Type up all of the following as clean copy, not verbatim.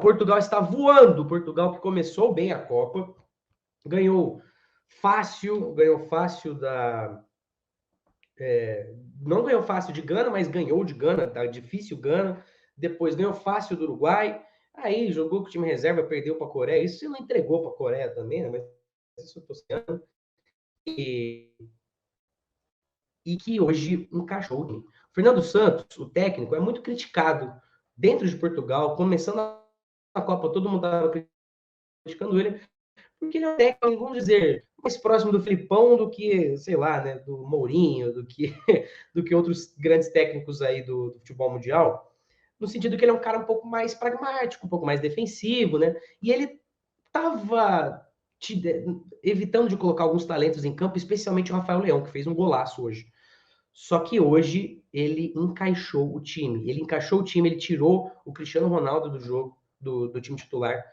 Portugal está voando. Portugal que começou bem a Copa, ganhou fácil da... não ganhou fácil de Gana, mas ganhou de Gana, tá difícil Gana. Depois ganhou fácil do Uruguai. Aí jogou com o time reserva, perdeu para a Coreia. Isso ele não entregou para a Coreia também, né? Mas isso eu tô sendo. E que hoje encaixou. O Fernando Santos, o técnico, é muito criticado dentro de Portugal, começando a Copa, todo mundo estava criticando ele, porque ele é um técnico, vamos dizer, mais próximo do Filipão do que, sei lá, né, do Mourinho, do que outros grandes técnicos aí do futebol mundial, no sentido que ele é um cara um pouco mais pragmático, um pouco mais defensivo, né? E ele estava evitando de colocar alguns talentos em campo, especialmente o Rafael Leão, que fez um golaço hoje. Só que hoje ele encaixou o time. Ele encaixou o time, ele tirou o Cristiano Ronaldo do jogo, do time titular,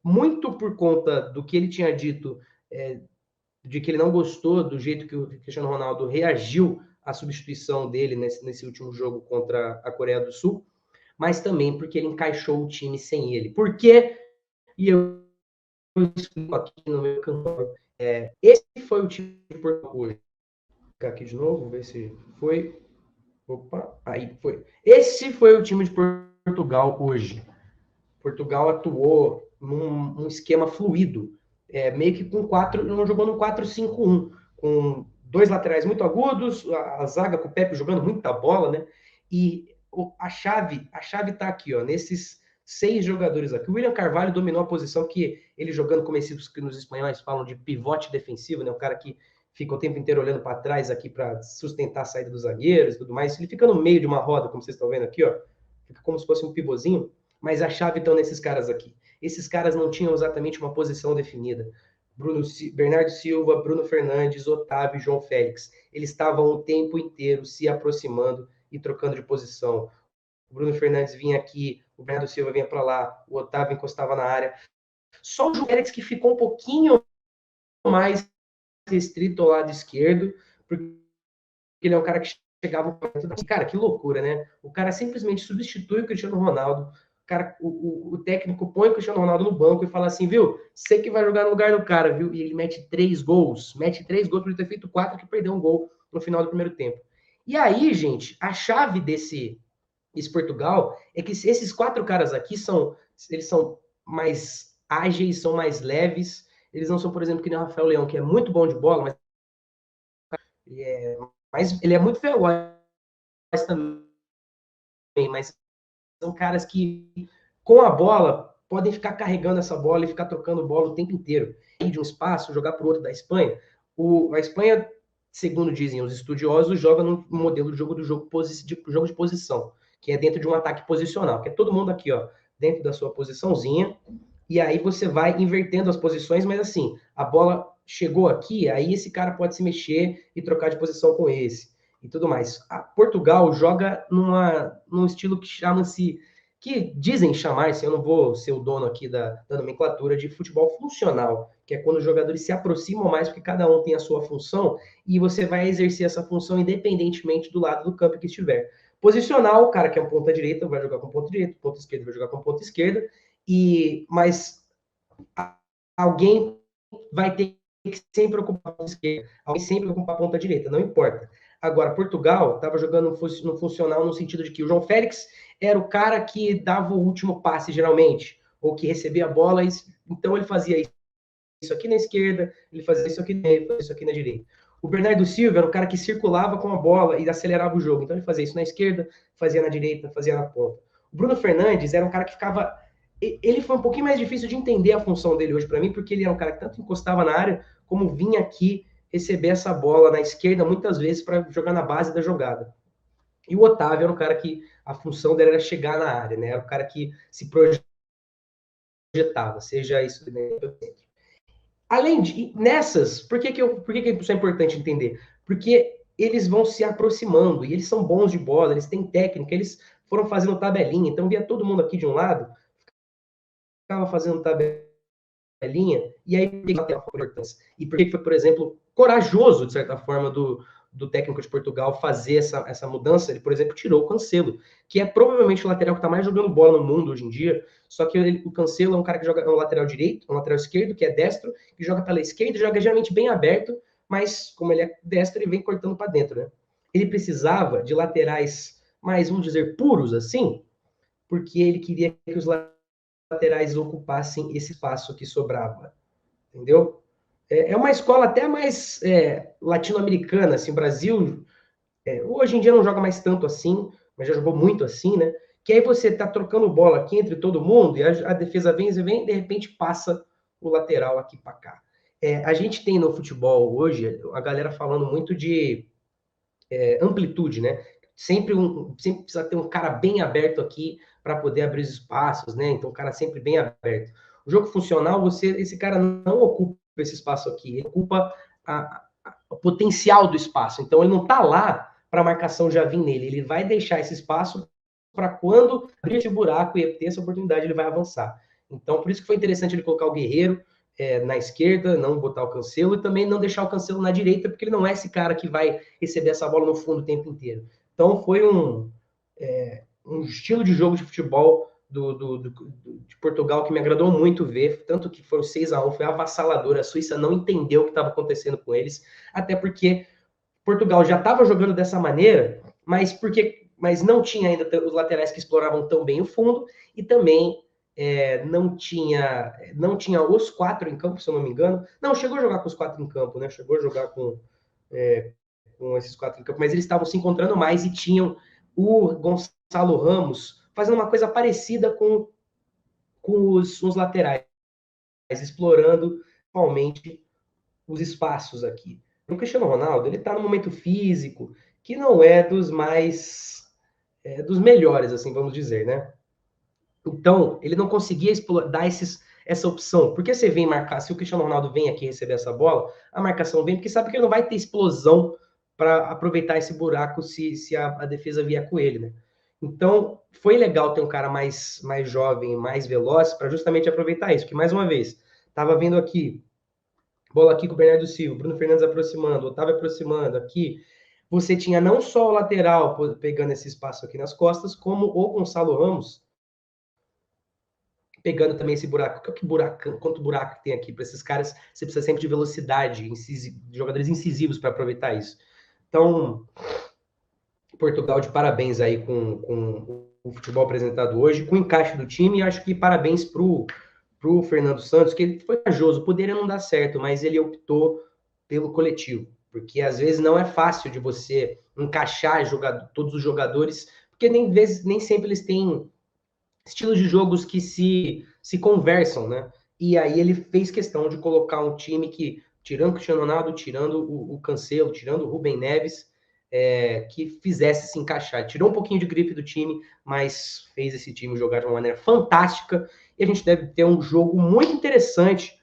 muito por conta do que ele tinha dito, de que ele não gostou do jeito que o Cristiano Ronaldo reagiu à substituição dele nesse último jogo contra a Coreia do Sul, mas também porque ele encaixou o time sem ele. Por quê? E eu explico aqui no meu canal. Esse foi o time de Portugal hoje. Vou ficar aqui de novo, ver se foi. Opa, aí foi. Esse foi o time de Portugal hoje. Portugal atuou num esquema fluido, meio que com quatro, não jogou no 4-5-1, com dois laterais muito agudos, a zaga com o Pepe jogando muita bola, né? E a chave está aqui, ó, nesses 6 jogadores aqui. O William Carvalho dominou a posição que ele jogando, como que nos espanhóis falam de pivote defensivo, né? O cara que fica o tempo inteiro olhando para trás aqui para sustentar a saída dos zagueiros e tudo mais. Ele fica no meio de uma roda, como vocês estão vendo aqui, ó. Fica como se fosse um pivôzinho, mas a chave estão nesses caras aqui. Esses caras não tinham exatamente uma posição definida. Bernardo Silva, Bruno Fernandes, Otávio e João Félix. Eles estavam o tempo inteiro se aproximando e trocando de posição. O Bruno Fernandes vinha aqui, o Bernardo Silva vinha para lá, o Otávio encostava na área. Só o João Félix que ficou um pouquinho mais restrito ao lado esquerdo, porque ele é um cara que chegava... Cara, que loucura, né? O cara simplesmente substitui o Cristiano Ronaldo, cara, o técnico põe o Cristiano Ronaldo no banco e fala assim, viu, você que vai jogar no lugar do cara, viu? E ele mete 3 gols por ele ter feito 4, que perdeu um gol no final do primeiro tempo. E aí, gente, a chave desse Portugal é que esses 4 caras aqui eles são mais ágeis, são mais leves, eles não são, por exemplo, que nem o Rafael Leão, que é muito bom de bola, mas ele é muito veloz também, mas são caras que, com a bola, podem ficar carregando essa bola e ficar trocando bola o tempo inteiro. Ir de um espaço, jogar para o outro da Espanha. A Espanha, segundo dizem os estudiosos, joga no modelo de jogo jogo de posição, que é dentro de um ataque posicional, que é todo mundo aqui, ó, dentro da sua posiçãozinha, e aí você vai invertendo as posições, mas assim, a bola chegou aqui, aí esse cara pode se mexer e trocar de posição com esse e tudo mais. A Portugal joga num estilo que chama-se, que dizem chamar-se, eu não vou ser o dono aqui da nomenclatura, de futebol funcional, que é quando os jogadores se aproximam mais, porque cada um tem a sua função, e você vai exercer essa função independentemente do lado do campo que estiver. Posicional, o cara que é um ponta direita vai jogar com ponta direita, ponta esquerda vai jogar com ponta esquerda, mas alguém vai ter que sempre ocupar a ponta esquerda, alguém sempre ocupar a ponta direita, não importa. Agora, Portugal estava jogando no funcional no sentido de que o João Félix era o cara que dava o último passe, geralmente, ou que recebia a bola, então ele fazia isso aqui na esquerda, ele fazia isso aqui na direita. O Bernardo Silva era o cara que circulava com a bola e acelerava o jogo, então ele fazia isso na esquerda, fazia na direita, fazia na ponta. O Bruno Fernandes era um cara que ficava... Ele foi um pouquinho mais difícil de entender a função dele hoje para mim, porque ele era um cara que tanto encostava na área, como vinha aqui receber essa bola na esquerda muitas vezes para jogar na base da jogada. E o Otávio era um cara que a função dele era chegar na área, né? Era o cara que se projetava, seja isso além de nessas, por que isso é importante entender? Porque eles vão se aproximando e eles são bons de bola, eles têm técnica, eles foram fazendo tabelinha, então via todo mundo aqui de um lado, ficava fazendo tabelinha, e aí por que tem uma importância? E por que foi, por exemplo, corajoso, de certa forma, do do técnico de Portugal fazer essa mudança, ele, por exemplo, tirou o Cancelo, que é provavelmente o lateral que está mais jogando bola no mundo hoje em dia, só que o Cancelo é um cara que joga no lateral direito, no lateral esquerdo, que é destro, que joga pela esquerda, joga geralmente bem aberto, mas como ele é destro, ele vem cortando para dentro, né? Ele precisava de laterais mais, vamos dizer, puros, assim, porque ele queria que os laterais ocupassem esse espaço que sobrava, entendeu? É uma escola até mais latino-americana, assim, o Brasil hoje em dia não joga mais tanto assim, mas já jogou muito assim, né? Que aí você tá trocando bola aqui entre todo mundo e a defesa vem e vem, de repente passa o lateral aqui para cá. A gente tem no futebol hoje a galera falando muito de amplitude, né? Sempre precisa ter um cara bem aberto aqui para poder abrir os espaços, né? Então o cara sempre bem aberto. O jogo funcional, esse cara não ocupa esse espaço aqui, ele ocupa o potencial do espaço. Então ele não está lá para a marcação já vir nele, ele vai deixar esse espaço para quando abrir esse buraco e ter essa oportunidade, ele vai avançar. Então por isso que foi interessante ele colocar o Guerreiro na esquerda, não botar o Cancelo e também não deixar o Cancelo na direita, porque ele não é esse cara que vai receber essa bola no fundo o tempo inteiro. Então foi um estilo de jogo de futebol de Portugal que me agradou muito ver, tanto que foi o 6-1, foi avassalador, a Suíça não entendeu o que estava acontecendo com eles, até porque Portugal já estava jogando dessa maneira, mas não tinha ainda os laterais que exploravam tão bem o fundo, e também não tinha os 4 em campo, se eu não me engano. Não, chegou a jogar com os 4 em campo, né? Chegou a jogar com esses 4 em campo, mas eles estavam se encontrando mais e tinham o Gonçalo Ramos fazendo uma coisa parecida com os laterais, explorando principalmente os espaços aqui. O Cristiano Ronaldo, ele está no momento físico que não é dos dos melhores, assim, vamos dizer, né? Então, ele não conseguia dar essa opção. Porque você vem marcar, se o Cristiano Ronaldo vem aqui receber essa bola, a marcação vem, porque sabe que ele não vai ter explosão para aproveitar esse buraco se a defesa vier com ele, né? Então, foi legal ter um cara mais jovem, mais veloz, para justamente aproveitar isso. Que, mais uma vez, estava vendo aqui, bola aqui com o Bernardo Silva, Bruno Fernandes aproximando, Otávio aproximando, aqui. Você tinha não só o lateral pegando esse espaço aqui nas costas, como o Gonçalo Ramos pegando também esse buraco. Quanto buraco tem aqui para esses caras? Você precisa sempre de velocidade, jogadores incisivos para aproveitar isso. Então, Portugal de parabéns aí com o futebol apresentado hoje, com o encaixe do time, e acho que parabéns pro Fernando Santos, que ele foi corajoso, poderia não dar certo, mas ele optou pelo coletivo, porque às vezes não é fácil de você encaixar todos os jogadores, porque nem sempre eles têm estilos de jogos que se conversam, né? E aí ele fez questão de colocar um time que, tirando o Cristiano Ronaldo, tirando o Cancelo, tirando o Rubem Neves, que fizesse se encaixar. Tirou um pouquinho de grife do time, mas fez esse time jogar de uma maneira fantástica. E a gente deve ter um jogo muito interessante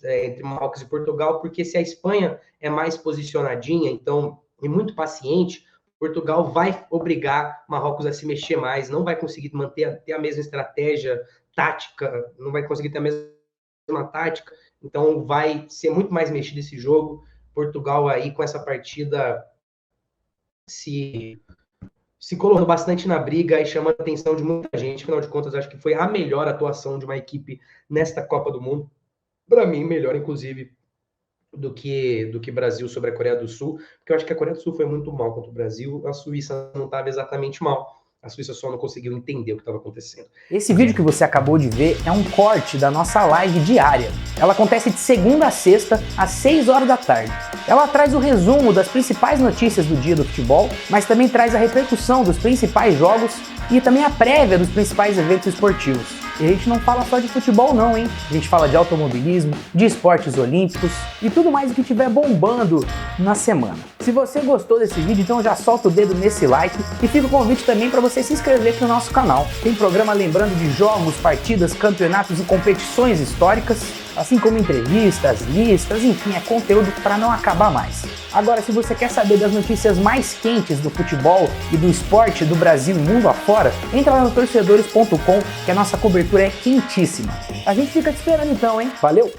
entre Marrocos e Portugal, porque se a Espanha é mais posicionadinha, então, e muito paciente, Portugal vai obrigar Marrocos a se mexer mais, não vai conseguir ter a mesma estratégia tática, não vai conseguir ter a mesma tática, então vai ser muito mais mexido esse jogo. Portugal aí com essa partida se colocando bastante na briga e chamando a atenção de muita gente. Afinal de contas, acho que foi a melhor atuação de uma equipe nesta Copa do Mundo. Para mim, melhor, inclusive, do que Brasil sobre a Coreia do Sul, porque eu acho que a Coreia do Sul foi muito mal contra o Brasil, a Suíça não estava exatamente mal. A Suíça só não conseguiu entender o que estava acontecendo. Esse vídeo que você acabou de ver é um corte da nossa live diária. Ela acontece de segunda a sexta, às 6 horas da tarde. Ela traz o resumo das principais notícias do dia do futebol, mas também traz a repercussão dos principais jogos e também a prévia dos principais eventos esportivos. E a gente não fala só de futebol não, hein? A gente fala de automobilismo, de esportes olímpicos e tudo mais o que estiver bombando na semana. Se você gostou desse vídeo, então já solta o dedo nesse like e fica o convite também para você se inscrever aqui no nosso canal. Tem programa lembrando de jogos, partidas, campeonatos e competições históricas, assim como entrevistas, listas, enfim, é conteúdo para não acabar mais. Agora, se você quer saber das notícias mais quentes do futebol e do esporte do Brasil e mundo afora, entra lá no torcedores.com, que a nossa cobertura é quentíssima. A gente fica te esperando então, hein? Valeu!